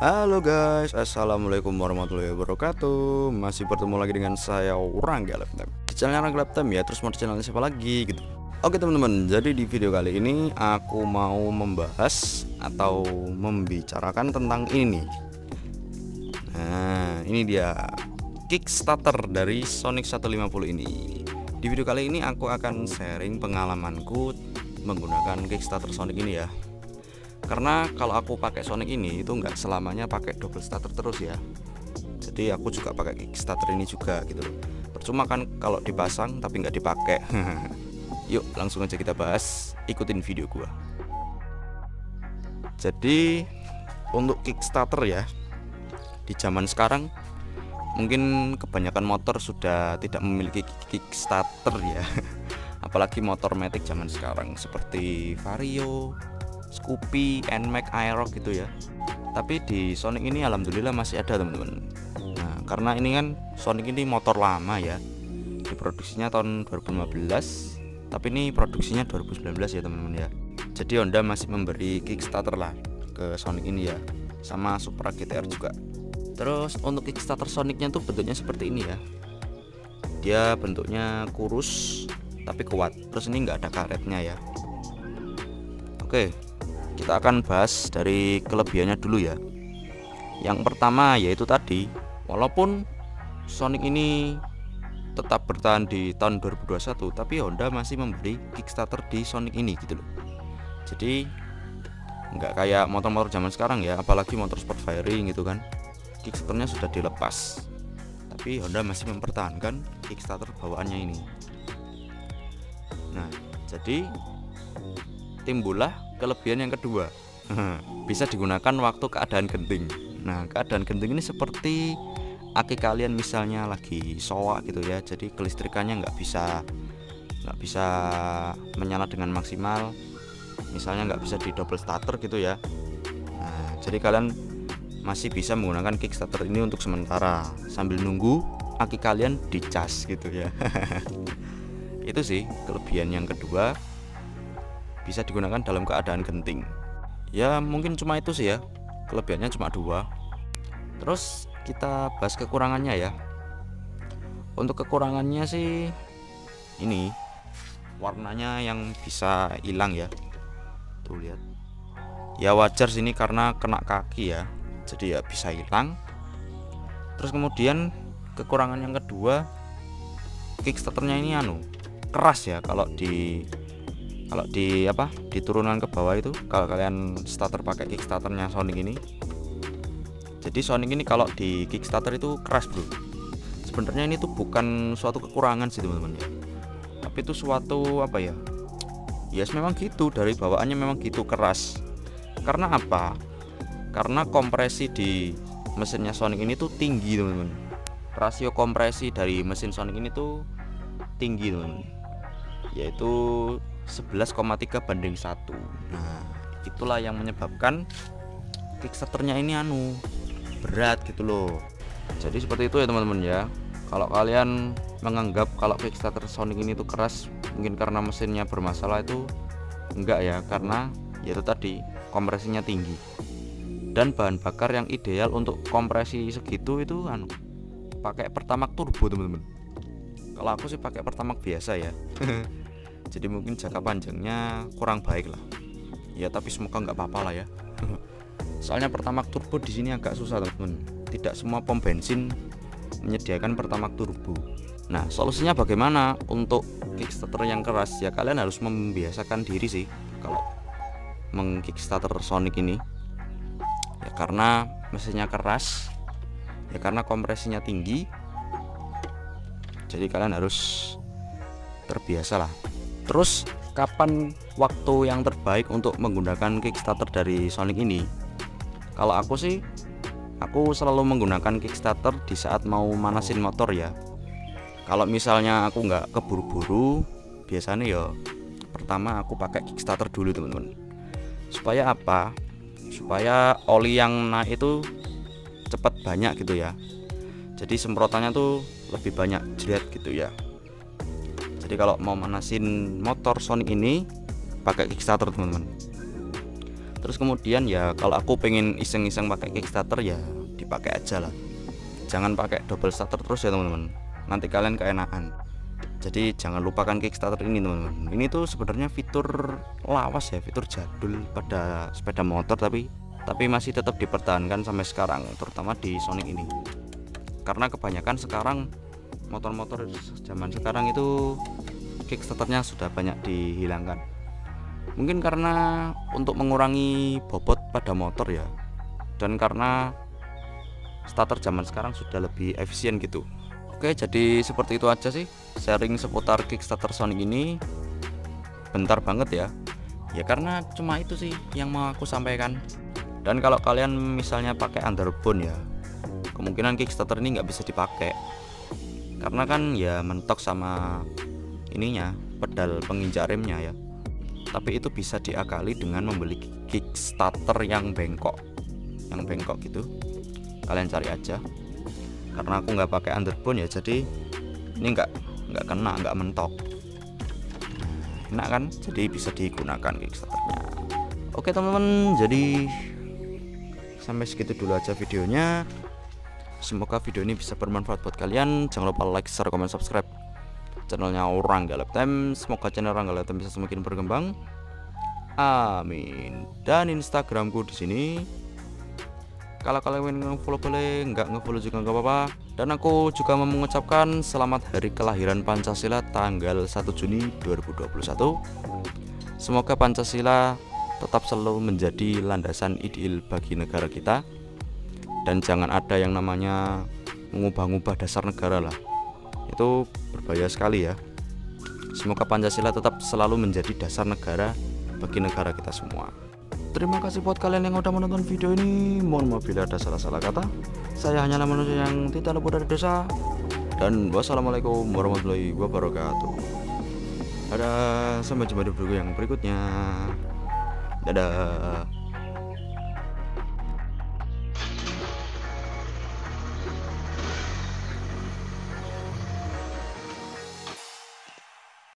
Halo guys, assalamualaikum warahmatullahi wabarakatuh. Masih bertemu lagi dengan saya Rangga Laptop di channel Rangga Laptop ya. Terus mau di channel siapa lagi gitu. Oke teman-teman, jadi di video kali ini aku mau membahas atau membicarakan tentang ini nih. Nah, ini dia Kickstarter dari Sonic 150 ini. Di video kali ini aku akan sharing pengalamanku menggunakan Kickstarter Sonic ini ya. Karena kalau aku pakai Sonic ini itu nggak selamanya pakai double starter terus ya. Jadi aku juga pakai Kickstarter ini juga gitu loh. Percuma kan kalau dipasang tapi nggak dipakai. Yuk langsung aja kita bahas, ikutin video gua. Jadi untuk Kickstarter ya, di zaman sekarang mungkin kebanyakan motor sudah tidak memiliki Kickstarter ya. Apalagi motor matic zaman sekarang seperti Vario, Scoopy, NMAX, Aerox gitu ya. Tapi di Sonic ini alhamdulillah masih ada teman-teman. Nah, karena ini kan Sonic ini motor lama ya. Diproduksinya tahun 2015, tapi ini produksinya 2019 ya teman-teman ya. Jadi Honda masih memberi Kickstarter lah ke Sonic ini ya, sama Supra GTR juga. Terus untuk Kickstarter Sonicnya tuh bentuknya seperti ini ya. Dia bentuknya kurus tapi kuat. Terus ini nggak ada karetnya ya. Oke, kita akan bahas dari kelebihannya dulu ya. Yang pertama yaitu tadi, walaupun Sonic ini tetap bertahan di tahun 2021, tapi Honda masih memberi Kickstarter di Sonic ini gitu loh. Jadi nggak kayak motor-motor zaman sekarang ya, apalagi motor sport firing gitu kan, Kickstarternya sudah dilepas, tapi Honda masih mempertahankan Kickstarter bawaannya ini. Nah, jadi timbullah kelebihan yang kedua. Bisa digunakan waktu keadaan genting. Nah, keadaan genting ini seperti aki kalian misalnya lagi soak gitu ya, jadi kelistrikannya nggak bisa menyala dengan maksimal, misalnya nggak bisa di double starter gitu ya. Nah, jadi kalian masih bisa menggunakan Kickstarter ini untuk sementara sambil nunggu aki kalian dicas gitu ya. Itu sih kelebihan yang kedua, bisa digunakan dalam keadaan genting. Ya mungkin cuma itu sih ya, kelebihannya cuma dua. Terus kita bahas kekurangannya ya. Untuk kekurangannya sih ini, warnanya yang bisa hilang ya. Tuh lihat. Ya wajar sini karena kena kaki ya, jadi ya bisa hilang. Terus kemudian kekurangan yang kedua, Kickstarternya ini keras ya. Kalau diturunan ke bawah itu, kalau kalian starter pakai Kickstarternya Sonic ini, jadi Sonic ini kalau di Kickstarter itu keras bro. Sebenarnya ini tuh bukan suatu kekurangan sih teman-teman ya, tapi itu suatu apa ya, yes memang gitu, dari bawaannya memang gitu keras. Karena apa? Karena kompresi di mesinnya Sonic ini tuh tinggi teman-teman. Rasio kompresi dari mesin Sonic ini tuh tinggi teman-teman, yaitu 11,3 banding 1. Nah, itulah yang menyebabkan Kickstarternya ini berat gitu loh. Jadi seperti itu ya teman-teman ya. Kalau kalian menganggap kalau Kickstarter Sonic ini tuh keras mungkin karena mesinnya bermasalah, itu enggak ya, karena yaitu tadi kompresinya tinggi. Dan bahan bakar yang ideal untuk kompresi segitu itu pakai Pertamax turbo teman-teman. Kalau aku sih pakai Pertamax biasa ya. Jadi mungkin jangka panjangnya kurang baik lah. Ya tapi semoga nggak apa-apa lah ya. Soalnya Pertamax turbo di sini agak susah teman-teman. Tidak semua pom bensin menyediakan Pertamax turbo. Nah, solusinya bagaimana untuk Kickstarter yang keras? Ya kalian harus membiasakan diri sih kalau meng-Kickstarter Sonic ini. Ya karena mesinnya keras, ya karena kompresinya tinggi. Jadi kalian harus terbiasa lah. Terus kapan waktu yang terbaik untuk menggunakan Kickstarter dari Sonic ini? Kalau aku sih, aku selalu menggunakan Kickstarter di saat mau manasin motor ya. Kalau misalnya aku nggak keburu-buru, biasanya ya pertama aku pakai Kickstarter dulu teman-teman. Supaya apa? Supaya oli yang naik itu cepat banyak gitu ya. Jadi semprotannya tuh lebih banyak jerat gitu ya. Jadi kalau mau manasin motor Sonic ini pakai Kickstarter teman-teman. Terus kemudian ya kalau aku pengen iseng-iseng pakai Kickstarter ya dipakai aja lah, jangan pakai double starter terus ya teman-teman, nanti kalian keenakan. Jadi jangan lupakan Kickstarter ini teman-teman. Ini tuh sebenarnya fitur lawas ya, fitur jadul pada sepeda motor, tapi masih tetap dipertahankan sampai sekarang, terutama di Sonic ini. Karena kebanyakan sekarang motor-motor zaman sekarang itu Kickstarternya sudah banyak dihilangkan. Mungkin karena untuk mengurangi bobot pada motor ya, dan karena starter zaman sekarang sudah lebih efisien gitu. Oke, jadi seperti itu aja sih sharing seputar Kickstarter Sonic ini. Bentar banget ya. Ya karena cuma itu sih yang mau aku sampaikan. Dan kalau kalian misalnya pakai underbone ya, kemungkinan Kickstarter ini nggak bisa dipakai. Karena kan ya mentok sama ininya, pedal penginjak remnya ya. Tapi itu bisa diakali dengan membeli Kickstarter yang bengkok. Yang bengkok gitu. Kalian cari aja. Karena aku nggak pakai underbone ya, jadi ini nggak kena, nggak mentok. Enak kan, jadi bisa digunakan Kickstarternya. Oke teman-teman, jadi sampai segitu dulu aja videonya. Semoga video ini bisa bermanfaat buat kalian. Jangan lupa like, share, komen, subscribe channelnya Orang Galap Time. Semoga channel Orang Galap Time bisa semakin berkembang, amin. Dan Instagramku di sini, kalau kalian nge-follow boleh, nggak nge-follow juga nggak apa-apa. Dan aku juga mau mengucapkan selamat hari kelahiran Pancasila tanggal 1 Juni 2021. Semoga Pancasila tetap selalu menjadi landasan ideal bagi negara kita. Dan jangan ada yang namanya mengubah-ubah dasar negara lah. Itu berbahaya sekali ya. Semoga Pancasila tetap selalu menjadi dasar negara bagi negara kita semua. Terima kasih buat kalian yang udah menonton video ini. Mohon maaf bila ada salah-salah kata. Saya hanyalah manusia yang tidak luput dari dosa. Dan wassalamualaikum warahmatullahi wabarakatuh. Dadah, sampai jumpa di video yang berikutnya. Dadah.